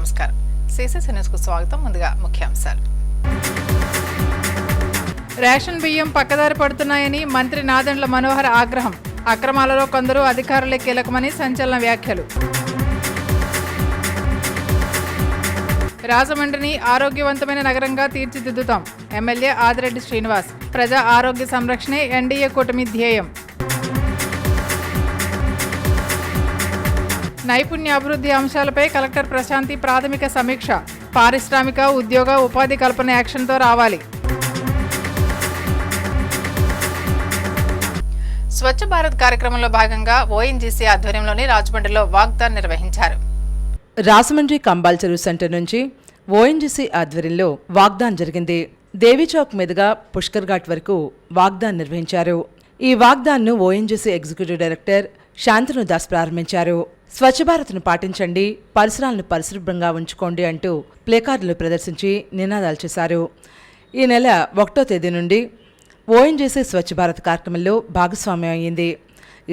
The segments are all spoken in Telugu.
నమస్కారం. సిసిసి న్యూస్కు స్వాగతం. ముందుగా ముఖ్యాంశాలు. రేషన్ బియ్యం పక్కదారి పడుతున్నాయని మంత్రి నాదెండ్ల మనోహర్ ఆగ్రహం. అక్రమాలలో కొందరు అధికారులే కీలకమని సంచలన వ్యాఖ్యలు. రాజమండ్రిని ఆరోగ్యవంతమైన నగరంగా తీర్చిదిద్దుతాం. ఎమ్మెల్యే ఆదిరెడ్డి శ్రీనివాస్. ప్రజా ఆరోగ్య సంరక్షణే ఎన్డీఏ కూటమి ధ్యేయం. నైపుణ్యాభివృద్ధి అంశాలపై కలెక్టర్ ప్రశాంతి ప్రాథమిక సమీక్ష. పారిశ్రామిక, ఉద్యోగ, ఉపాధి కల్పన యాక్షన్తో రావాలి. స్వచ్ఛ భారత్ కార్యక్రమంలో భాగంగా ఓఎన్జీసీ ఆధ్వర్యంలోని రాజమండ్రిలో వాగ్దాన్ నిర్వహించారు. రాజమండ్రి కంబాల్ చెరువు సెంటర్ నుంచి ఓఎన్జీసీ ఆధ్వర్యంలో వాగ్దాన్ జరిగింది. దేవీచౌక్ మీదుగా పుష్కర్ ఘాట్ వరకు వాగ్దాన్ నిర్వహించారు. ఈ వాగ్దాన్ను ONGC executive director Shantanu Das ప్రారంభించారు. స్వచ్ఛ భారత్ను పాటించండి, పరిసరాలను పరిశుభ్రంగా ఉంచుకోండి అంటూ ప్లేకార్డులు ప్రదర్శించి నినాదాలు చేశారు. ఈ నెల 1వ తేదీ నుండి ఓఎన్జీసీ స్వచ్ఛ భారత్ కార్యక్రమంలో భాగస్వామ్యం అయ్యింది.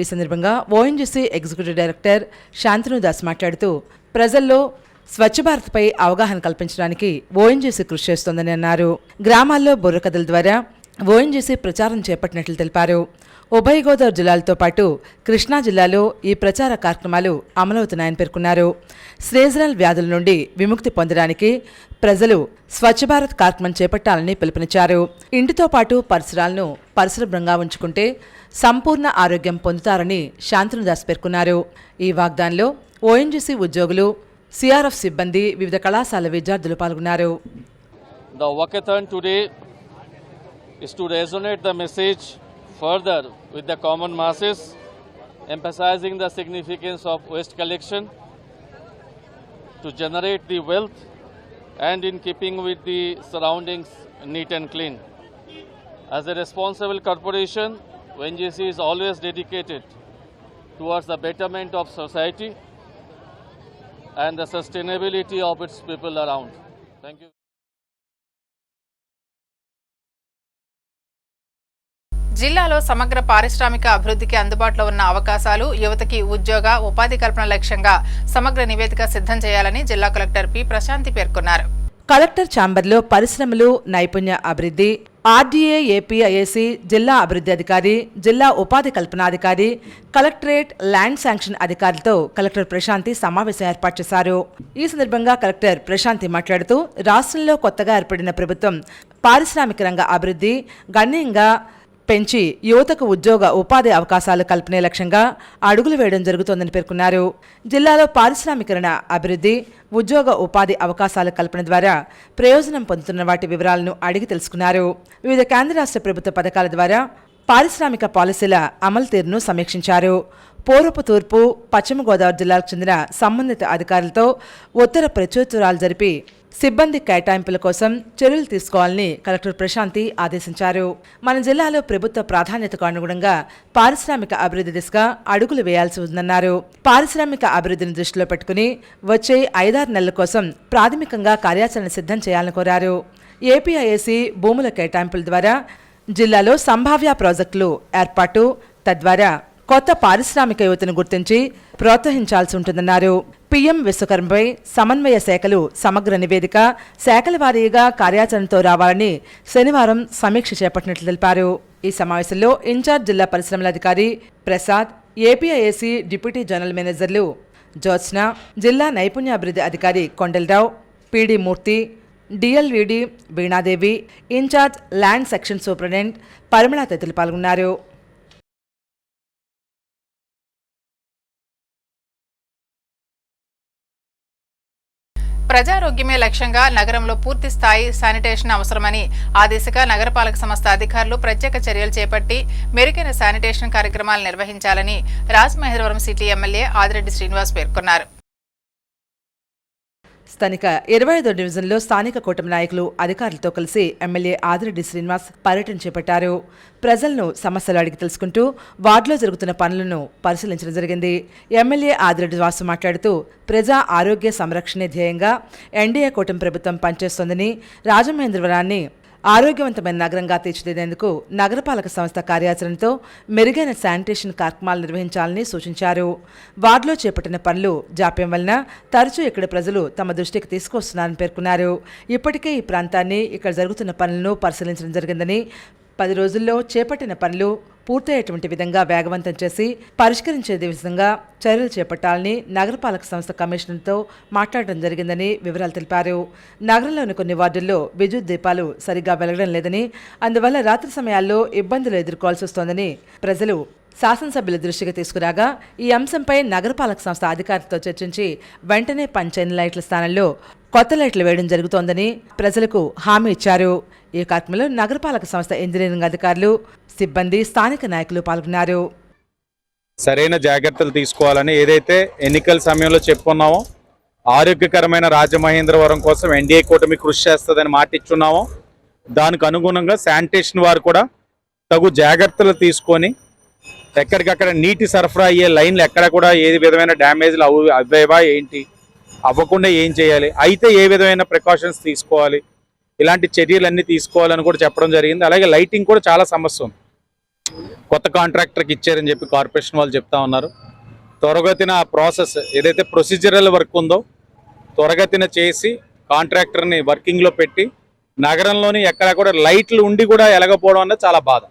ఈ సందర్భంగా ONGC executive director Shantanu Das మాట్లాడుతూ ప్రజల్లో స్వచ్ఛ భారత్పై అవగాహన కల్పించడానికి ఓఎన్జీసీ కృషి చేస్తోందని అన్నారు. గ్రామాల్లో బుర్రకథల ద్వారా ఓఎన్జీసీ ప్రచారం చేపట్టినట్లు తెలిపారు. ఉభయ గోదావరి జిల్లాలతో పాటు కృష్ణా జిల్లాలో ఈ ప్రచార కార్యక్రమాలు అమలవుతున్నాయని పేర్కొన్నారు. శ్రేజరల్ వ్యాధుల నుండి విముక్తి పొందడానికి ప్రజలు స్వచ్ఛ భారత్ కార్యక్రమం చేపట్టాలని పిలుపునిచ్చారు. ఇంటితో పాటు పరిసరాలను పరిశుభ్రంగా ఉంచుకుంటే సంపూర్ణ ఆరోగ్యం పొందుతారని శాంతను దాస్ పేర్కొన్నారు. ఈ వాగ్దానంలో ఓఎన్జీసీ ఉద్యోగులు, సిఆర్ఎఫ్ సిబ్బంది, వివిధ కళాశాల విద్యార్థులు పాల్గొన్నారు. The walkathon today is to resonate the message further with the common masses, emphasizing the significance of waste collection to generate the wealth and in keeping with the surroundings neat and clean. As a responsible corporation, ONGC is always dedicated towards the betterment of society and the sustainability of its people around. Thank you. జిల్లాలో సమగ్ర పారిశ్రామిక అభివృద్ధికి అందుబాటులో ఉన్న అవకాశాలు, యువతకి ఉద్యోగ, ఉపాధి కల్పన లక్ష్యంగా సమగ్ర నివేదిక సిద్ధం చేయాలని జిల్లా కలెక్టర్ పి ప్రశాంతి పేర్కొన్నారు. కలెక్టర్ ఛాంబర్లో పరిశ్రమలు, నైపుణ్య అభివృద్ధి, ఆర్డీఏ, ఏపీఐఏసీ జిల్లా అభివృద్ధి అధికారి, జిల్లా ఉపాధి కల్పనాధికారి, కలెక్టరేట్ ల్యాండ్ శాంక్షన్ అధికారులతో కలెక్టర్ ప్రశాంతి సమావేశం ఏర్పాటు చేశారు. ఈ సందర్భంగా కలెక్టర్ ప్రశాంతి మాట్లాడుతూ రాష్ట్రంలో కొత్తగా ఏర్పడిన ప్రభుత్వం పారిశ్రామిక రంగ అభివృద్ధి గణనీయంగా పెంచి యువతకు ఉద్యోగ, ఉపాధి అవకాశాలు కల్పనే లక్ష్యంగా అడుగులు వేయడం జరుగుతోందని పేర్కొన్నారు. జిల్లాలో పారిశ్రామికరణ అభివృద్ధి, ఉద్యోగ, ఉపాధి అవకాశాల కల్పన ద్వారా ప్రయోజనం పొందుతున్న వాటి వివరాలను అడిగి తెలుసుకున్నారు. వివిధ కేంద్ర రాష్ట్ర ప్రభుత్వ పథకాల ద్వారా పారిశ్రామిక పాలసీల అమలు తీరును సమీక్షించారు. పూర్వపు, తూర్పు, పశ్చిమ గోదావరి జిల్లాలకు చెందిన సంబంధిత అధికారులతో ఉత్తర ప్రత్యుత్తరాలు జరిపి సిబ్బంది కేటాయింపుల కోసం చర్యలు తీసుకోవాలని కలెక్టర్ ప్రశాంతి ఆదేశించారు. మన జిల్లాలో ప్రభుత్వ ప్రాధాన్యతకు అనుగుణంగా పారిశ్రామిక అభివృద్ధి దిశగా అడుగులు వేయాల్సి ఉందన్నారు. పారిశ్రామిక అభివృద్ధిని దృష్టిలో పెట్టుకుని వచ్చే 5-6 నెలల కోసం ప్రాథమికంగా కార్యాచరణ సిద్ధం చేయాలని కోరారు. ఏపీఐఏసీ భూముల కేటాయింపుల ద్వారా జిల్లాలో సంభావ్య ప్రాజెక్టులు ఏర్పాటు, తద్వారా కొత్త పారిశ్రామిక యువతను గుర్తించి ప్రోత్సహించాల్సి ఉంటుందన్నారు. పీఎం విశ్వకర్మపై సమన్వయ శాఖలు సమగ్ర నివేదిక, శాఖల వారీగా కార్యాచరణతో రావాలని శనివారం సమీక్ష చేపట్టినట్లు తెలిపారు. ఈ సమావేశంలో ఇన్ఛార్జ్ జిల్లా పరిశ్రమల అధికారి ప్రసాద్, ఏపీఐఏసీ డిప్యూటీ జనరల్ మేనేజర్లు జ్యోత్స్న, జిల్లా నైపుణ్యాభివృద్ధి అధికారి కొండలరావు, పీడీ మూర్తి, డిఎల్వీడి Veenadevi, incharge land section superintendent Parimala తదితరులు పాల్గొన్నారు. ప్రజారోగ్యమే లక్ష్యంగా నగరంలో పూర్తి స్థాయి శానిటేషన్ అవసరమని, ఆ దిశగా నగరపాలక సంస్థ అధికారులు ప్రత్యేక చర్యలు చేపట్టి మెరుగైన శానిటేషన్ కార్యక్రమాలు నిర్వహించాలని రాజమహేంద్రవరం సిటీ ఎమ్మెల్యే ఆదిరెడ్డి శ్రీనివాస్ పేర్కొన్నారు. స్థానిక 25వ డివిజన్లో స్థానిక కూటమి నాయకులు అధికారులతో కలిసి ఎమ్మెల్యే ఆదిరెడ్డి శ్రీనివాస్ పర్యటన చేపట్టారు. ప్రజలను సమస్యలు అడిగి తెలుసుకుంటూ వార్డులో జరుగుతున్న పనులను పరిశీలించడం జరిగింది. ఎమ్మెల్యే ఆదిరెడ్డి వాసు మాట్లాడుతూ ప్రజా ఆరోగ్య సంరక్షణే ధ్యేయంగా ఎన్డీఏ కూటమి ప్రభుత్వం పనిచేస్తోందని, రాజమహేంద్రవరాన్ని ఆరోగ్యవంతమైన నగరంగా తీర్చిదిద్దేందుకు నగరపాలక సంస్థ కార్యాచరణతో మెరుగైన శానిటేషన్ కార్యక్రమాలు నిర్వహించాలని సూచించారు. వార్డులో చేపట్టిన పనులు జాప్యం వలన తరచూ ఇక్కడి ప్రజలు తమ దృష్టికి తీసుకొస్తున్నారని పేర్కొన్నారు. ఇప్పటికే ఈ ప్రాంతాన్ని ఇక్కడ జరుగుతున్న పనులను పరిశీలించడం జరిగిందని, 10 రోజుల్లో చేపట్టిన పనులు పూర్తయ్యేటువంటి విధంగా వేగవంతం చేసి పరిష్కరించే విధంగా చర్యలు చేపట్టాలని నగరపాలక సంస్థ కమిషనర్తో మాట్లాడడం జరిగిందని వివరాలు తెలిపారు. నగరంలోని కొన్ని వార్డుల్లో విద్యుత్ దీపాలు సరిగ్గా వెలగడం లేదని, అందువల్ల రాత్రి సమయాల్లో ఇబ్బందులు ఎదుర్కోవాల్సి వస్తోందని ప్రజలు శాసనసభ్యుల దృష్టికి తీసుకురాగా, ఈ అంశంపై నగరపాలక సంస్థ అధికారులతో చర్చించి వెంటనే పనిచేయని లైట్ల స్థానంలో కొత్త లైట్లు వేయడం జరుగుతోందని ప్రజలకు హామీ ఇచ్చారు. ఈ కార్యక్రమంలో నగరపాలక సంస్థ ఇంజనీరింగ్ అధికారులు, సిబ్బంది, స్థానిక నాయకులు పాల్గొన్నారు. సరైన జాగ్రత్తలు తీసుకోవాలని ఏదైతే ఎన్నికల సమయంలో చెప్పుకున్నామో, ఆరోగ్యకరమైన రాజమహేంద్రవరం కోసం ఎన్డీఏ కూటమి కృషి చేస్తుందని మాట ఇచ్చున్నామో, దానికి అనుగుణంగా శానిటేషన్ వారు కూడా తగు జాగ్రత్తలు తీసుకొని ఎక్కడికక్కడ నీటి సరఫరా అయ్యే లైన్లు ఎక్కడ కూడా ఏ విధమైన డ్యామేజ్లు అవ్వేవా ఏంటి, అవ్వకుండా ఏం చేయాలి, అయితే ఏ విధమైన ప్రికాషన్స్ తీసుకోవాలి, ఇలాంటి చర్యలన్నీ తీసుకోవాలని కూడా చెప్పడం జరిగింది. అలాగే లైటింగ్ కూడా చాలా సమస్య ఉంది. కొత్త కాంట్రాక్టర్కి ఇచ్చారని చెప్పి కార్పొరేషన్ వాళ్ళు చెప్తా ఉన్నారు. త్వరగతిన ఆ ప్రాసెస్ ఏదైతే ప్రొసీజరల్ వర్క్ ఉందో త్వరగతిన చేసి కాంట్రాక్టర్ని వర్కింగ్లో పెట్టి నగరంలోని ఎక్కడ కూడా లైట్లు ఉండి కూడా ఎలగపోవడం అనేది చాలా బాధ.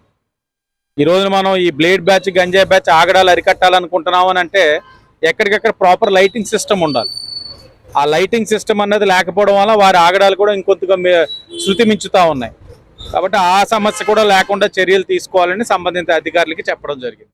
ఈ రోజున మనం ఈ బ్లేడ్ బ్యాచ్, గంజాయి బ్యాచ్ ఆగడాలు అరికట్టాలనుకుంటున్నాం అని అంటే ఎక్కడికక్కడ ప్రాపర్ లైటింగ్ సిస్టమ్ ఉండాలి. ఆ లైటింగ్ సిస్టమ్ అన్నది లేకపోవడం వల్ల వారి ఆగడాలు కూడా ఇంకొంతగా శృతి మించుతూ ఉన్నాయి. కాబట్టి ఆ సమస్య కూడా లేకుండా చర్యలు తీసుకోవాలని సంబంధిత అధికారులకి చెప్పడం జరిగింది.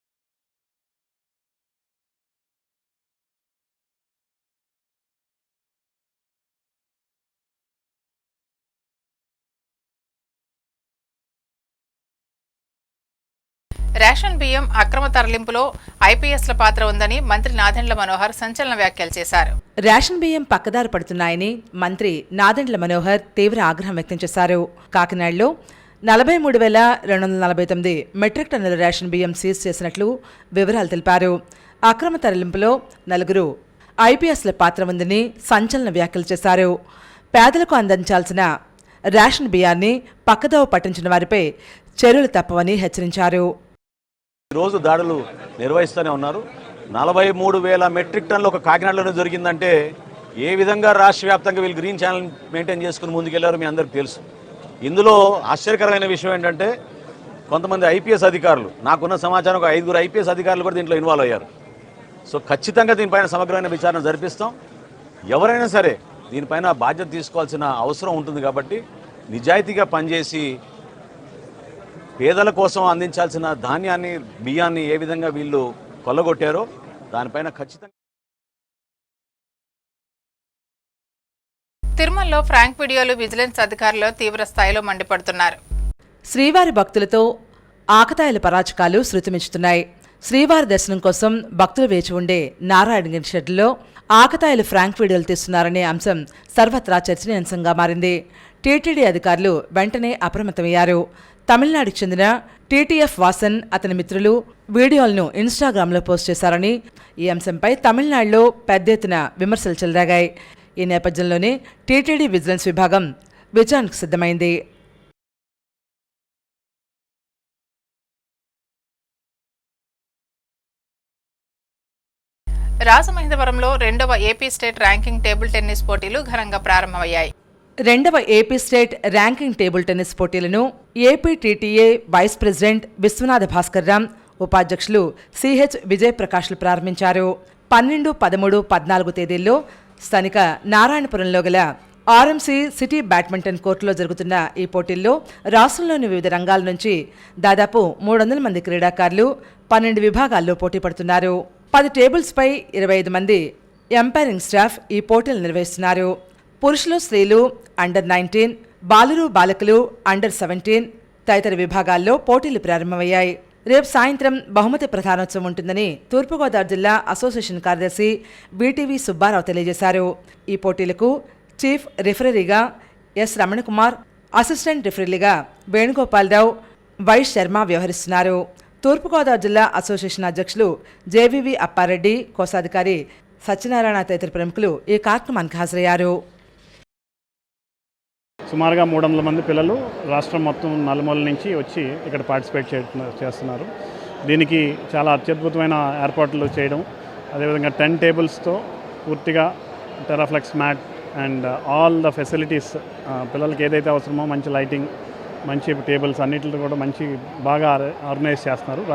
రేషన్ బియ్యం అక్రమ తరలింపులో ఐపీఎస్ల పాత్ర ఉందని మంత్రి నాదెండ్ల మనోహర్ సంచలన వ్యాఖ్యలు చేశారు. రేషన్ బియ్యం పక్కదారి పడుతున్నాయని మంత్రి నాదెండ్ల మనోహర్ తీవ్ర ఆగ్రహం వ్యక్తం చేశారు. కాకినాడలో 43,249 మెట్రిక్ టన్నుల రేషన్ బియ్యం సీజ్ చేసినట్లు వివరాలు తెలిపారు. అక్రమ తరలింపులో 4 ఐపీఎస్ల పాత్ర ఉందని సంచలన వ్యాఖ్యలు చేశారు. పేదలకు అందించాల్సిన రేషన్ బియ్యాన్ని పక్కదోవ పట్టించిన వారిపై చర్యలు తప్పవని హెచ్చరించారు. ఈరోజు దాడులు నిర్వహిస్తూనే ఉన్నారు. 43,000 మెట్రిక్ టన్నులు ఒక కాకినాడలోనే దొరికిందంటే ఏ విధంగా రాష్ట్ర వ్యాప్తంగా వీళ్ళు గ్రీన్ ఛానల్ మెయింటైన్ చేసుకుని ముందుకెళ్లారో మీ అందరికీ తెలుసు. ఇందులో ఆశ్చర్యకరమైన విషయం ఏంటంటే కొంతమంది ఐపీఎస్ అధికారులు, నాకున్న సమాచారం ఒక 5 ఐపీఎస్ అధికారులు కూడా దీంట్లో ఇన్వాల్వ్ అయ్యారు. సో ఖచ్చితంగా దీనిపైన సమగ్రమైన విచారణ జరిపిస్తాం. ఎవరైనా సరే దీనిపైన బాధ్యత తీసుకోవాల్సిన అవసరం ఉంటుంది. కాబట్టి నిజాయితీగా పనిచేసి పేదల కోసం అందించాల్సిన ధాన్యాన్ని, బియ్యాన్ని ఏ విధంగా వీళ్ళు కొల్లగొట్టారో దానిపైన ఖచ్చితంగా. తిరుమలలో ఫ్రాంక్ వీడియోలు విజిలెన్స్ అధికారులు తీవ్ర స్థాయిలో మండిపడుతున్నారు. శ్రీవారి భక్తులతో ఆకతాయిల పరాచకాలు శృతిమించుతున్నాయి. శ్రీవారి దర్శనం కోసం భక్తులు వేచి ఉండే నారాయణగిరి షెడ్లో ఆకతాయిలు ఫ్రాంక్ వీడియోలు తీస్తున్నారనే అంశం సర్వత్రా చర్చనీయాంశంగా మారింది. టీటీడీ అధికారులు వెంటనే అప్రమత్తమయ్యారు. తమిళనాడుకు చెందిన టీటీఎఫ్ వాసన్, అతని మిత్రులు వీడియోలను ఇన్స్టాగ్రామ్లో పోస్ట్ చేశారని, ఈ అంశంపై తమిళనాడులో పెద్ద ఎత్తున విమర్శలు చెలరేగాయి. ఈ నేపథ్యంలోనే టీటీడీ విజిలెన్స్ విభాగం విచారణకు సిద్ధమైంది. రాజమహేంద్రవరంలో 2వ AP state ranking table tennis పోటీలు ఘనంగా ప్రారంభమయ్యాయి. 2వ AP state ranking table tennis పోటీలను ఏపీటీటీఏ వైస్ ప్రెసిడెంట్ విశ్వనాథ భాస్కర్ రామ్, ఉపాధ్యక్షులు సిహెచ్ విజయ్ ప్రకాష్లు ప్రారంభించారు. 12, 13, 14 తేదీల్లో స్థానిక నారాయణపురంలో గల ఆర్ఎంసీ సిటీ బ్యాడ్మింటన్ కోర్టులో జరుగుతున్న ఈ పోటీల్లో రాష్ట్రంలోని వివిధ రంగాల నుంచి దాదాపు 300 మంది క్రీడాకారులు 12 విభాగాల్లో పోటీ పడుతున్నారు. 10 టేబుల్స్పై 25 మంది ఎంపైరింగ్ స్టాఫ్ ఈ పోటీలు నిర్వహిస్తున్నారు. పురుషులు, స్త్రీలు, అండర్-19, బాలురు, బాలకులు, అండర్-17 తదితర విభాగాల్లో పోటీలు ప్రారంభమయ్యాయి. రేపు సాయంత్రం బహుమతి ప్రధానోత్సవం ఉంటుందని తూర్పుగోదావరి జిల్లా అసోసియేషన్ కార్యదర్శి బీటీవీ సుబ్బారావు తెలియజేశారు. ఈ పోటీలకు చీఫ్ రిఫరీగా ఎస్ రమణకుమార్, అసిస్టెంట్ రిఫరీగా వేణుగోపాలరావు, వైస్ శర్మ వ్యవహరిస్తున్నారు. తూర్పుగోదావరి జిల్లా అసోసియేషన్ అధ్యక్షులు జేవీవి అప్పారెడ్డి, కోశాధికారి సత్యనారాయణ తదితర ప్రముఖులు ఈ కార్యక్రమానికి హాజరయ్యారు. సుమారుగా 300 మంది పిల్లలు రాష్ట్రం మొత్తం నలుమూల నుంచి వచ్చి ఇక్కడ పార్టిసిపేట్ చేస్తున్నారు. దీనికి చాలా అత్యద్భుతమైన ఏర్పాట్లు చేయడం, అదేవిధంగా 10 టేబుల్స్తో పూర్తిగా Teraflex mat and all the facilities, పిల్లలకి ఏదైతే అవసరమో మంచి లైటింగ్, మంచి టేబుల్స్ అన్నింటిలో కూడా మంచి బాగా ఆర్గనైజ్ చేస్తున్నారు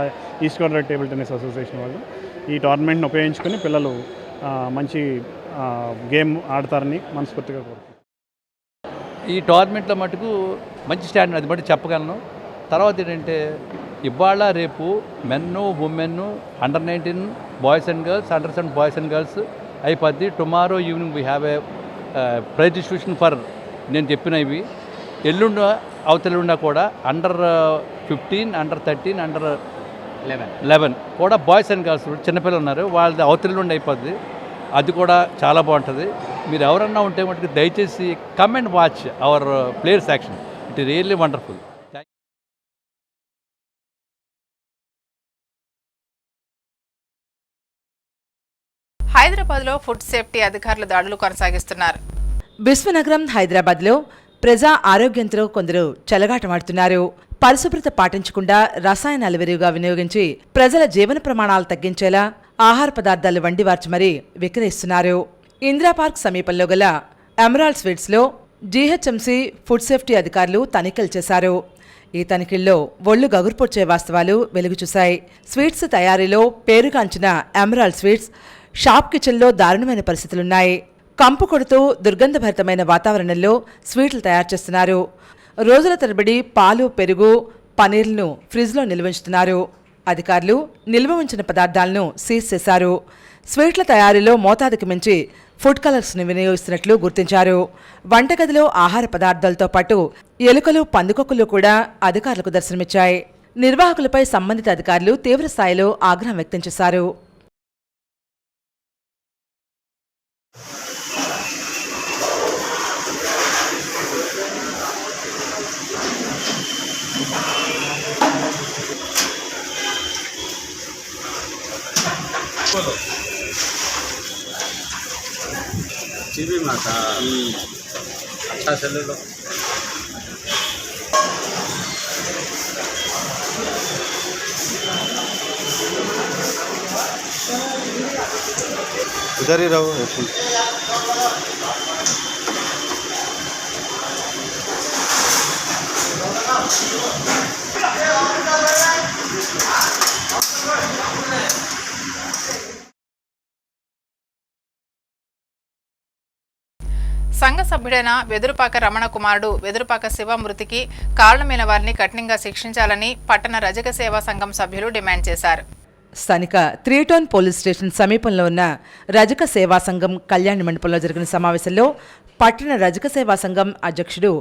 east Godavari table tennis association వాళ్ళు. ఈ టోర్నమెంట్ని ఉపయోగించుకొని పిల్లలు మంచి గేమ్ ఆడతారని మనస్ఫూర్తిగా కోరుకుంటున్నాను. ఈ టోర్నమెంట్లో మటుకు మంచి స్టాండర్డ్ అది మటు చెప్పగలను. తర్వాత ఏంటంటే ఇవాళ రేపు మెన్ ఉమెన్ అండర్-19 బాయ్స్ అండ్ గర్ల్స్, అండర్-7 బాయ్స్ అండ్ గర్ల్స్ అయిపోద్ది. Tomorrow evening we have a prize distribution for నేను చెప్పినవి. ఎల్లుండ అవతలుండా కూడా అండర్-15, అండర్-13, అండర్-11 కూడా బాయ్స్ అండ్ గర్ల్స్ చిన్నపిల్లలు ఉన్నారు, వాళ్ళది అవతలుండి అయిపోద్ది. అది కూడా చాలా బాగుంటుంది. మీరు ఎవరన్నా ఉంటే మటుకు దయచేసి come and watch hour players action. It is really wonderful. హైదరాబాద్లో ఫుడ్ సేఫ్టీ అధికారులు దాడులు కొనసాగిస్తున్నారు. విశ్వనగరం హైదరాబాద్లో ప్రజా ఆరోగ్యంతో కొందరు చెలగాటమాడుతున్నారు. పరిశుభ్రత పాటించకుండా రసాయనాలు విరివిగా వినియోగించి ప్రజల జీవన ప్రమాణాలు తగ్గించేలా ఆహార పదార్థాలు వండివార్చి మరీ విక్రయిస్తున్నారు. ఇందిరా పార్క్ సమీపంలో గల ఎమరాల్డ్ స్వీట్స్లో జీహెచ్ఎంసీ ఫుడ్ సేఫ్టీ అధికారులు తనిఖీలు చేశారు. ఈ తనిఖీల్లో ఒళ్లు గగుర్పొచ్చే వాస్తవాలు వెలుగుచూశాయి. స్వీట్స్ తయారీలో పేరుగాంచిన ఎమరాల్డ్ స్వీట్స్ షాప్ కిచెన్లో దారుణమైన పరిస్థితులున్నాయి. కంపు కొడుతూ దుర్గంధభరితమైన వాతావరణంలో స్వీట్లు తయారు చేస్తున్నారు. రోజుల తరబడి పాలు, పెరుగు, పనీర్లను ఫ్రిడ్జ్లో నిల్వించుతున్నారు. అధికారులు నిల్వ ఉంచిన పదార్థాలను సీజ్ చేశారు. స్వీట్ల తయారీలో మోతాదుకు మించి ఫుడ్ కలర్స్ను వినియోగిస్తున్నట్లు గుర్తించారు. వంటగదిలో ఆహార పదార్థాలతో పాటు ఎలుకలు, పందికొక్కులు కూడా అధికారులకు దర్శనమిచ్చాయి. నిర్వాహకులపై సంబంధిత అధికారులు తీవ్ర స్థాయిలో ఆగ్రహం వ్యక్తం చేశారు. टीवी में था अच्छा चले लो उधर ही रहो ऐसे సంఘ సభ్యుడైన వెదురుపాక రమణ కుమారుడు వెదురుపాక శివ మృతికి కారణమైన వారిని కఠినంగా శిక్షించాలని పట్టణ రజక సేవా సంఘం సభ్యులు డిమాండ్ చేశారు. స్థానిక 3 టౌన్ పోలీస్ స్టేషన్ సమీపంలో ఉన్న రజక సేవా సంఘం కళ్యాణ మండపంలో జరిగిన సమావేశంలో పట్టణ రజక సేవా సంఘం అధ్యక్షుడు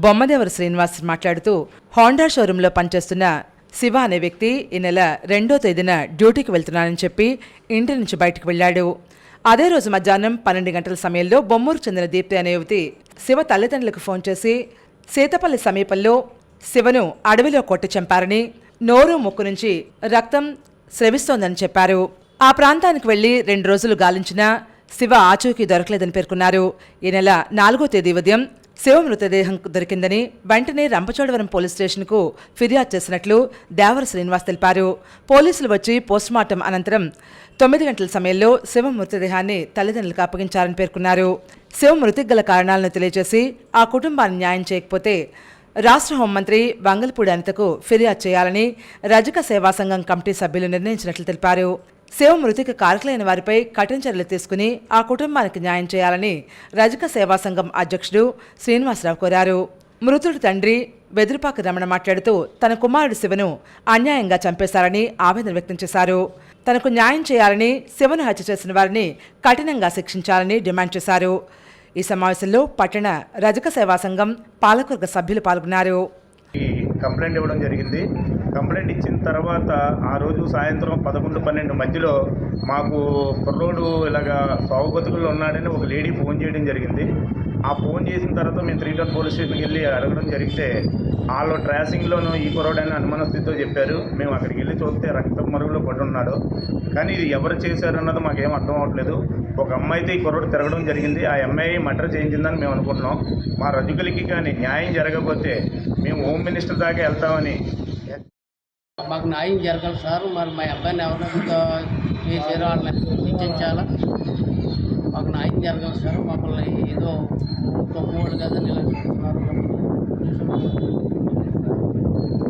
బొమ్మదేవర శ్రీనివాస్ మాట్లాడుతూ హోండా షోరూంలో పనిచేస్తున్న శివ అనే వ్యక్తి ఈ నెల 2వ తేదీన డ్యూటీకి వెళ్తున్నానని చెప్పి ఇంటి నుంచి బయటకు వెళ్లాడు. అదే రోజు మధ్యాహ్నం 12 గంటల సమయంలో బొమ్మూరు చెందిన దీప్తి అనే యువతి శివ తల్లిదండ్రులకు ఫోన్ చేసి సీతపల్లి సమీపంలో శివను అడవిలో కొట్టి చంపారని, నోరు, ముక్కు నుంచి రక్తం స్రవిస్తోందని చెప్పారు. ఆ ప్రాంతానికి వెళ్లి 2 రోజులు గాలించినా శివ ఆచూకీ దొరకలేదని పేర్కొన్నారు. ఈ నెల 4వ తేదీ ఉదయం శివ మృతదేహం దొరికిందని వెంటనే రంపచోడవరం పోలీస్ స్టేషన్కు ఫిర్యాదు చేసినట్లు దేవర శ్రీనివాస్ తెలిపారు. పోలీసులు వచ్చి పోస్టుమార్టం అనంతరం 9 గంటల సమయంలో శివ మృతదేహాన్ని తల్లిదండ్రులకు అప్పగించారని పేర్కొన్నారు. శివ మృతికి గల కారణాలను తెలియజేసి ఆ కుటుంబాన్ని న్యాయం చేయకపోతే రాష్ట్ర హోంమంత్రి వంగల్పూడి అనితకు ఫిర్యాదు చేయాలని రజక సేవా సంఘం కమిటీ సభ్యులు నిర్ణయించినట్లు తెలిపారు. శివ మృతికి కారకులైన వారిపై కఠిన చర్యలు తీసుకుని ఆ కుటుంబానికి న్యాయం చేయాలని రజక సేవా సంఘం అధ్యక్షుడు శ్రీనివాసరావు కోరారు. మృతుడి తండ్రి వెదురుపాక రమణ మాట్లాడుతూ తన కుమారుడు శివను అన్యాయంగా చంపేశారని ఆవేదన వ్యక్తం చేశారు. తనకు న్యాయం చేయాలని, శివను హత్య చేసిన వారిని కఠినంగా శిక్షించాలని డిమాండ్ చేశారు. ఈ సమావేశంలో పట్టణ రజక సేవా సంఘం పాలకవర్గ సభ్యులు పాల్గొన్నారు. కంప్లైంట్ ఇవ్వడం జరిగింది. కంప్లైంట్ ఇచ్చిన తర్వాత ఆ రోజు సాయంత్రం 11-12 మధ్యలో మాకు కుర్రోడు ఇలాగా సాగు బతుకుల్లో ఉన్నాడని ఒక లేడీ ఫోన్ చేయడం జరిగింది. ఆ ఫోన్ చేసిన తర్వాత మేము 3 టౌన్ పోలీస్ స్టేషన్కి వెళ్ళి అడగడం జరిగితే వాళ్ళు ట్రేసింగ్లోనూ ఈ కుర్రోడని అనుమాన స్థితితో చెప్పారు. మేము అక్కడికి వెళ్ళి చూస్తే రక్త మరుగులో పడి ఉన్నాడు. కానీ ఇది ఎవరు చేశారన్నది మాకేం అర్థం అవ్వట్లేదు. ఒక అమ్మాయితో ఈ కుర్రోడు తిరగడం జరిగింది. ఆ అమ్మాయి మర్డర్ చేయించిందని మేము అనుకుంటున్నాం. మా రజకులకి కానీ న్యాయం జరగకపోతే మేము హోమ్ మినిస్టర్ దాకా వెళ్తామని. మాకు న్యాయం జరగాలి సార్. మరి మా అబ్బాయిని ఎవరైనా చేశారో వాళ్ళని శిక్షించాలా. మాకు న్యాయం జరగాలి సార్. మమ్మల్ని ఏదో తొమ్మిది కదా ఇలా చూస్తున్నారు.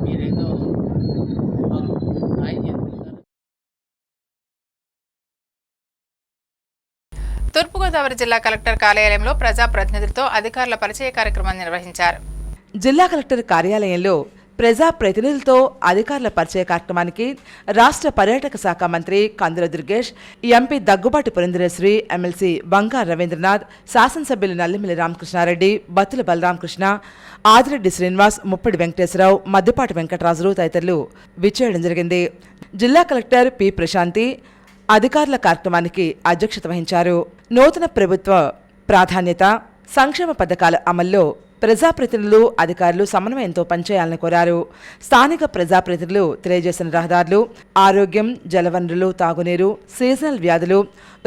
మీరేదో మాకు న్యాయం జరగాలి సార్. తూర్పుగోదావరి జిల్లా కలెక్టర్ కార్యాలయంలో ప్రజాప్రతినిధులతో అధికారుల పరిచయ కార్యక్రమాన్ని నిర్వహించారు. జిల్లా కలెక్టర్ కార్యాలయంలో ప్రజాప్రతినిధులతో అధికారుల పరిచయ కార్యక్రమానికి రాష్ట్ర పర్యాటక శాఖ మంత్రి కందుల దుర్గేష్, ఎంపీ దగ్గుబాటి పురంధరేశ్వరి, ఎమ్మెల్సీ బంగారు రవీంద్రనాథ్, శాసనసభ్యులు నల్లిమిల్లి రామకృష్ణారెడ్డి, బత్తుల బలరామకృష్ణ, ఆదిరెడ్డి శ్రీనివాస్, ముప్పడి వెంకటేశ్వరరావు, మద్దుపాటి వెంకటరాజులు తదితరులు విచ్చేయడం జరిగింది. జిల్లా కలెక్టర్ పి ప్రశాంతి అధికారుల కార్యక్రమానికి అధ్యక్షత వహించారు. నూతన ప్రభుత్వ ప్రాధాన్యత, సంక్షేమ పథకాల అమల్లో ప్రజాప్రతినిధులు, అధికారులు సమన్వయంతో పనిచేయాలని కోరారు. స్థానిక ప్రజాప్రతినిధులు తెలియజేసిన రహదారులు, ఆరోగ్యం, జలవనరులు, తాగునీరు, సీజనల్ వ్యాధులు,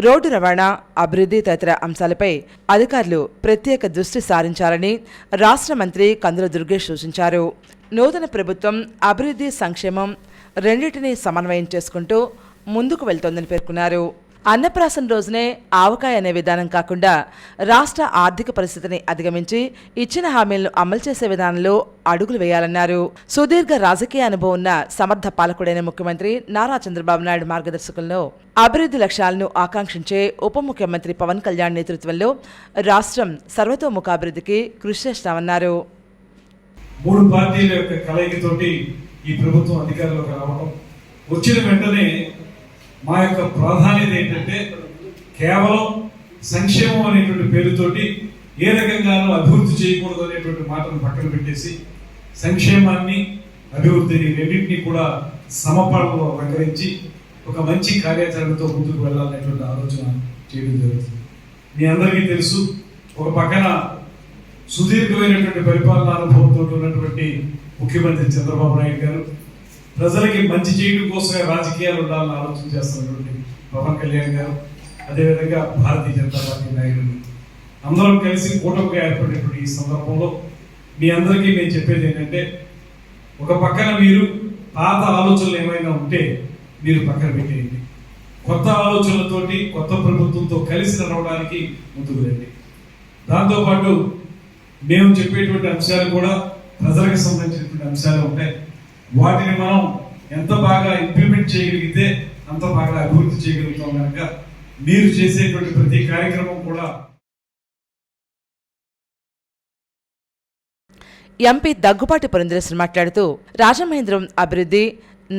రోడ్డు రవాణా, అభివృద్ధి తదితర అంశాలపై అధికారులు ప్రత్యేక దృష్టి సారించాలని రాష్ట్ర మంత్రి కందుల దుర్గేష్ సూచించారు. నూతన ప్రభుత్వం అభివృద్ధి, సంక్షేమం రెండింటినీ సమన్వయం చేసుకుంటూ ముందుకు వెళ్తోందని పేర్కొన్నారు. అన్నప్రాసన రోజునే ఆవకాయ అనే విధానం కాకుండా రాష్ట్ర ఆర్థిక పరిస్థితిని అధిగమించి ఇచ్చిన హామీలను అమలు చేసే విధానంలో అడుగులు వేయాలన్నారు. సుదీర్ఘ రాజకీయ అనుభవం ఉన్న సమర్థ పాలకుడైన ముఖ్యమంత్రి నారా చంద్రబాబు నాయుడు మార్గదర్శకంలో అభివృద్ధి లక్ష్యాలను ఆకాంక్షించే ఉప ముఖ్యమంత్రి పవన్ కళ్యాణ్ నేతృత్వంలో రాష్ట్రం సర్వతోముఖాభివృద్ధికి కృషి చేస్తామన్నారు. 3 పార్టీల యొక్క కలయికతోటి ఈ ప్రభుత్వం అధికారంలోకి రావడం, వచ్చిన వెంటనే మా యొక్క ప్రాధాన్యత ఏంటంటే కేవలం సంక్షేమం అనేటువంటి పేరుతోటి ఏ రకంగానూ అభివృద్ధి చేయకూడదు అనేటువంటి మాటను పక్కన పెట్టేసి సంక్షేమాన్ని, అభివృద్ధిని రెండింటినీ కూడా సమపాలనలో ప్రకరించి ఒక మంచి కార్యాచరణతో ముందుకు వెళ్ళాలనేటువంటి ఆలోచన చేయడం జరుగుతుంది. మీ అందరికీ తెలుసు, ఒక పక్కన సుదీర్ఘమైనటువంటి పరిపాలనా అనుభవంతో ఉన్నటువంటి ముఖ్యమంత్రి చంద్రబాబు నాయుడు గారు, ప్రజలకి మంచి చేయడం కోసమే రాజకీయాలు ఉండాలని ఆలోచన చేస్తున్నటువంటి పవన్ కళ్యాణ్ గారు, అదేవిధంగా భారతీయ జనతా పార్టీ నాయకులు అందరం కలిసి కూటమిగా ఏర్పడినటువంటి ఈ సందర్భంలో మీ అందరికీ నేను చెప్పేది ఏంటంటే, ఒక పక్కన మీరు పాత ఆలోచనలు ఏమైనా ఉంటే మీరు పక్కన పెట్టేయండి. కొత్త ఆలోచనలతోటి కొత్త ప్రభుత్వంతో కలిసి నడవడానికి ముందుకు రండి. దాంతోపాటు మేము చెప్పేటువంటి అంశాలు కూడా ప్రజలకు సంబంధించినటువంటి అంశాలు ఉంటాయి. వాటిని మనం ఎంత బాగా ఇంప్లిమెంట్ చేయగలిగితే అంత బాగా అభివృద్ధి చేయగలుగుతాం. కనుక మీరు చేసేటువంటి ప్రతి కార్యక్రమం కూడా. ఎంపీ దగ్గుబాటి పురంధరేశ్వరి మాట్లాడుతూ రాజమహేంద్రం అభివృద్ధి,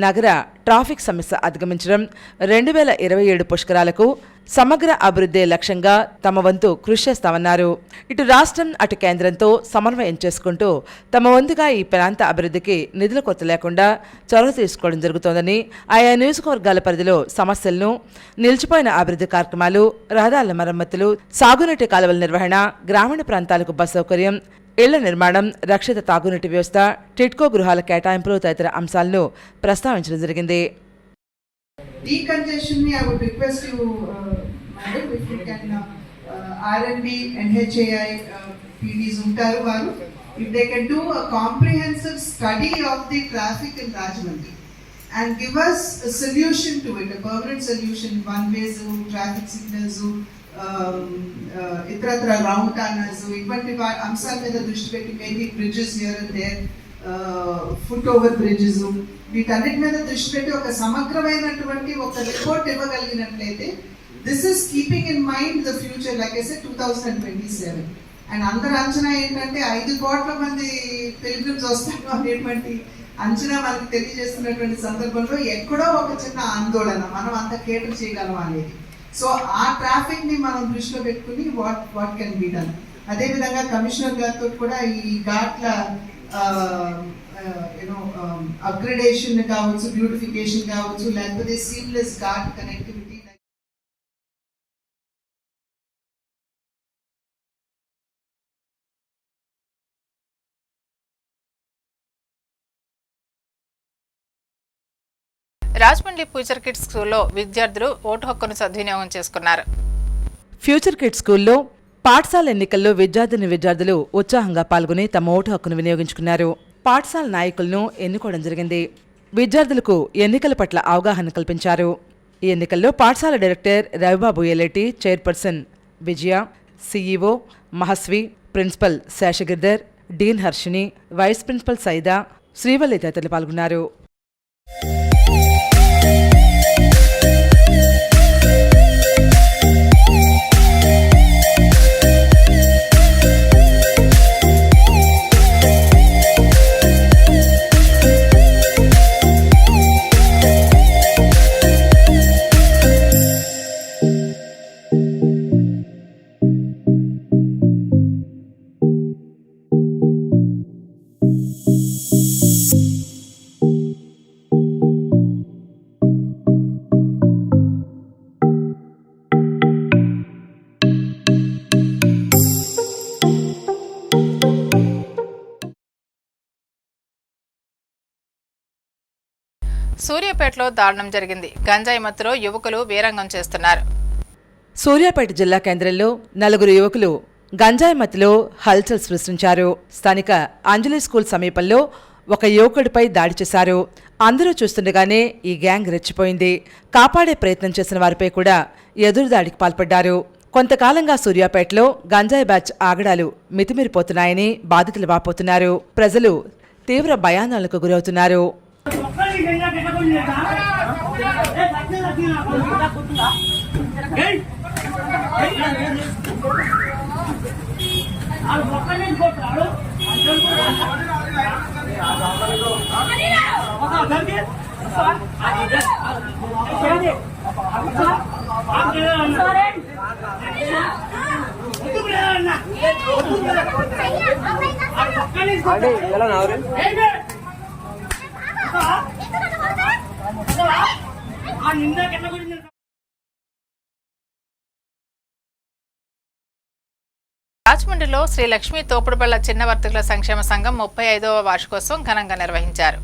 నగర ట్రాఫిక్ సమస్య అధిగమించడం, 2027 పుష్కరాలకు సమగ్ర అభివృద్ధి లక్ష్యంగా తమ వంతు కృషి చేస్తామన్నారు. ఇటు రాష్ట్రం అటు కేంద్రంతో సమన్వయం చేసుకుంటూ తమ వంతుగా ఈ ప్రాంత అభివృద్ధికి నిధుల కొరత లేకుండా చొరవ తీసుకోవడం జరుగుతోందని, ఆయా నియోజకవర్గాల పరిధిలో సమస్యలను, నిలిచిపోయిన అభివృద్ధి కార్యక్రమాలు, రహదారుల మరమ్మతులు, సాగునీటి కాలువల నిర్వహణ, గ్రామీణ ప్రాంతాలకు బస్ సౌకర్యం, ఇళ్ల నిర్మాణం, రక్షిత తాగునీటి వ్యవస్థ, టిట్కో గృహాల కేటాయింపులు తదితర అంశాలను ప్రస్తావించడం జరిగింది. Decongestion, I would request you, madam, if you can R&D, NHAI, PDs ఉంటారు వారు, if they can do a comprehensive study of the traffic in Rajahmundry and give us a solution to it, a permanent solution, one ways, traffic signals, ఇతరత్ర రౌండ్ టర్నర్స్, ఇటువంటి అంశాల మీద దృష్టి పెట్టి maybe bridges here and there, foot over bridges, వీటన్నిటి మీద దృష్టి పెట్టి ఒక సమగ్రమైనటువంటి ఒక రిపోర్ట్ ఇవ్వగలిగినట్లయితే, this is keeping in mind the future, like I said 2027. And అందరి అంచనా ఏంటంటే 5 కోట్ల మంది పిల్గ్రిమ్స్ వస్తారు అనేటువంటి అంచనా మనకు తెలియజేస్తున్నటువంటి సందర్భంలో ఎక్కడో ఒక చిన్న ఆందోళన, మనం అంత కేటర్ చేయగలం అనేది. సో ఆ ట్రాఫిక్ ని మనం దృష్టిలో పెట్టుకుని వాట్ కెన్ బి డన్. అదేవిధంగా కమిషనర్ గారితో కూడా ఈ ఘాట్ల అప్గ్రేడేషన్ కావచ్చు, బ్యూటిఫికేషన్ కావచ్చు, లేకపోతే seamless ghat connectivity Rajahmundry future kids స్కూల్లో విద్యార్థులు ఓటు హక్కును సద్వినియోగం చేసుకున్నారు. ఫ్యూచర్ కిడ్స్ స్కూల్లో పాఠశాల ఎన్నికల్లో విద్యార్థులు ఉత్సాహంగా పాల్గొని తమ ఓటు హక్కును వినియోగించుకున్నారు. పాఠశాల నాయకులను ఎన్నుకోవడం జరిగింది. విద్యార్థులకు ఎన్నికల పట్ల అవగాహన కల్పించారు. ఈ ఎన్నికల్లో పాఠశాల director Ravibabu Yelleti, chairperson Vijaya, CEO Mahasvi, principal Seshagirdhar, dean Harshini, vice principal Saida, Srivalli తదితరులు పాల్గొన్నారు. సూర్యాపేటలో దారుణం జరిగింది. గంజాయి మత్తులో యువకులు వీరంగం చేస్తున్నారు. సూర్యాపేట జిల్లా కేంద్రంలో 4 యువకులు గంజాయి మత్తులో హల్చల్ సృష్టించారు. స్థానిక అంజలి స్కూల్ సమీపంలో ఒక యువకుడిపై దాడి చేశారు. అందరూ చూస్తుండగానే ఈ గ్యాంగ్ రెచ్చిపోయింది. కాపాడే ప్రయత్నం చేసిన వారిపై కూడా ఎదురుదాడికి పాల్పడ్డారు. కొంతకాలంగా సూర్యాపేటలో గంజాయి బ్యాచ్ ఆగడాలు మితిమీరిపోతున్నాయని బాధితులు వాపోతున్నారు. ప్రజలు తీవ్ర భయాందోళనకు గురవుతున్నారు. రాజమండ్రిలో శ్రీ లక్ష్మీ తోపుడుబళ్ల చిన్న వర్తకుల సంక్షేమ సంఘం 35వ వార్షికోత్సవం ఘనంగా నిర్వహించారు.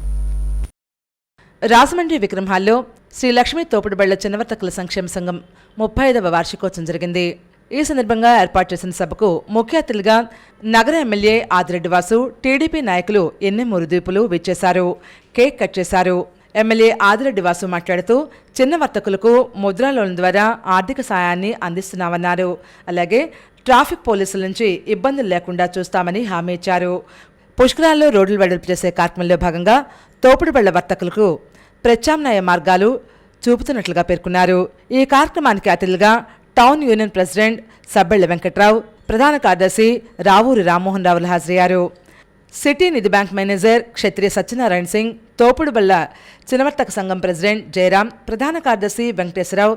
రాజమండ్రి విక్రమ్ హాల్లో శ్రీ లక్ష్మీ తోపుడుబళ్ల చిన్న వర్తకుల సంక్షేమ సంఘం 35వ వార్షికోత్సవం జరిగింది. ఈ సందర్భంగా ఏర్పాటు చేసిన సభకు ముఖ్య అతిథులుగా నగర ఎమ్మెల్యే ఆదిరెడ్డి వాసు, టీడీపీ నాయకులు ఎన్ఎం మురుదీపులు విచ్చేశారు. కేక్ కట్ చేశారు. ఎమ్మెల్యే ఆదిరెడ్డి వాసు మాట్లాడుతూ చిన్న వర్తకులకు ముద్రా లోన్ ద్వారా ఆర్థిక సాయాన్ని అందిస్తున్నామన్నారు. అలాగే ట్రాఫిక్ పోలీసుల నుంచి ఇబ్బందులు లేకుండా చూస్తామని హామీ ఇచ్చారు. పుష్కరాల్లో రోడ్లు వెడల్పు చేసే కార్యక్రమంలో భాగంగా తోపుడుబళ్ల వర్తకులకు ప్రత్యామ్నాయ మార్గాలు చూపుతున్నట్లుగా పేర్కొన్నారు. ఈ కార్యక్రమానికి అతిథులుగా town union president Sabbella Venkatrao, ప్రధాన కార్యదర్శి రావూరి రామ్మోహన్ రావులు హాజరయ్యారు. సిటీ నిధి బ్యాంక్ మేనేజర్ క్షత్రియ సత్యనారాయణ సింగ్, తోపుడుబళ్ల చిన్నవర్తక సంఘం ప్రెసిడెంట్ జయరాం, ప్రధాన కార్యదర్శి వెంకటేశ్వరరావు,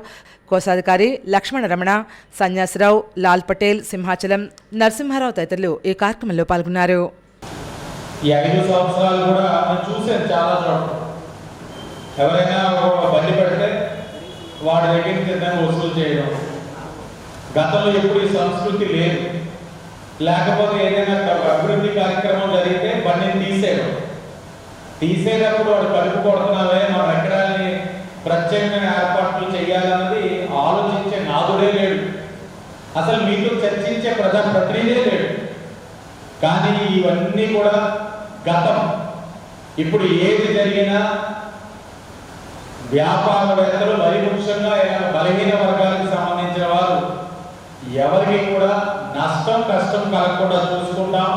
కోశాధికారి లక్ష్మణ రమణ, సన్యాసిరావు, లాల్ పటేల్, సింహాచలం, నరసింహారావు తదితరులు ఈ కార్యక్రమంలో పాల్గొన్నారు. ఈ 5 సంవత్సరాలు కూడా నేను చూశాను చాలా చోట్ల. ఎవరైనా బండి పెడితే వాడి దగ్గర కింద వసూలు చేయడం. గతంలో ఎప్పుడు ఈ సంస్కృతి లేదు. లేకపోతే ఏదైనా అభివృద్ధి కార్యక్రమం జరిగితే బండిని తీసేటప్పుడు వాడు కలుపు కొడుతున్నావే, మన ఎకరాలని ప్రత్యేకమైన ఏర్పాట్లు చేయాలన్నది ఆలోచించే నాదుడే లేడు. అసలు మీతో చర్చించే ప్రజాప్రతినిధే లేడు. కానీ ఇవన్నీ కూడా గతం. ఇప్పుడు ఏది జరిగినా వ్యాపారవేత్తలు, మరి ముఖ్యంగా బలహీన వర్గాలకు సంబంధించిన వారు ఎవరికి కూడా నష్టం కష్టం కలగకుండా చూసుకుంటాం.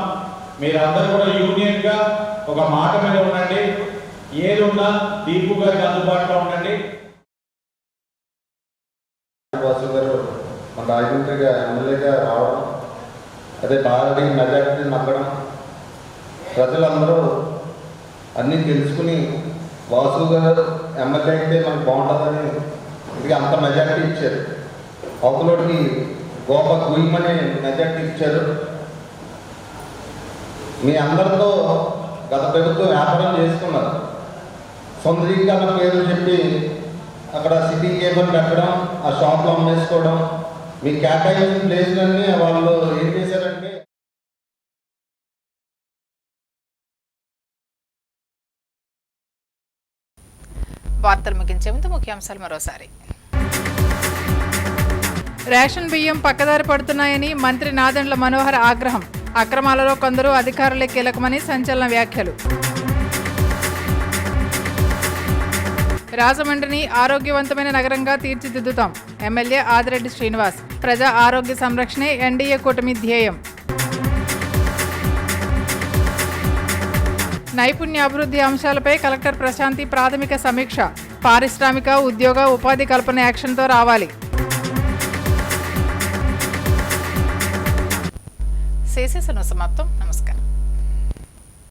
మీరందరూ కూడా యూనియన్గా ఒక మాట మీద ఉండండి. ఏది ఉన్నా దీపు గారికి అందుబాటులో ఉండండి. వాసు గారు మన రాజమండ్రిగా ఎమ్మెల్యేగా రావడం, అదే భారీ మెజార్టీని నమ్మడం, ప్రజలందరూ అన్నీ తెలుసుకుని వాసు గారు ఎమ్మెల్యే అయితే మనకు బాగుంటుందని ఇది అంత మెజార్టీ ఇచ్చారు. అవతలోకి గోప గుయ్యమని మెజార్టీ ఇచ్చారు. మీ అందరితో గత ప్రభుత్వం వ్యాపారం చేసుకున్నారు. సొంతరీకరణ పేర్లు చెప్పి అక్కడ సిటీ కేబుల్ పెట్టడం, ఆ షాప్లో అమ్మేసుకోవడం, మీ కేటాయించిన ప్లేస్లన్నీ వాళ్ళు ఏం చేశారంటే వార్తలు ముగించే ముందు ముఖ్యాంశాలు మరోసారి. రేషన్ బియ్యం పక్కదారి పడుతున్నాయని మంత్రి నాదెండ్ల మనోహర్ ఆగ్రహం. అక్రమాలలో కొందరు అధికారులే కీలకమని సంచలన వ్యాఖ్యలు. రాజమండ్రిని ఆరోగ్యవంతమైన నగరంగా తీర్చిదిద్దుతాం. ఎమ్మెల్యే ఆదిరెడ్డి శ్రీనివాస్. ప్రజా ఆరోగ్య సంరక్షణే ఎన్డీఏ కూటమి ధ్యేయం. నైపుణ్య అభివృద్ధి అంశాలపై కలెక్టర్ ప్రశాంతి ప్రాథమిక సమీక్ష. పారిశ్రామిక, ఉద్యోగ, ఉపాధి కల్పన యాక్షన్తో రావాలి. సమాప్తం. నమస్కారం.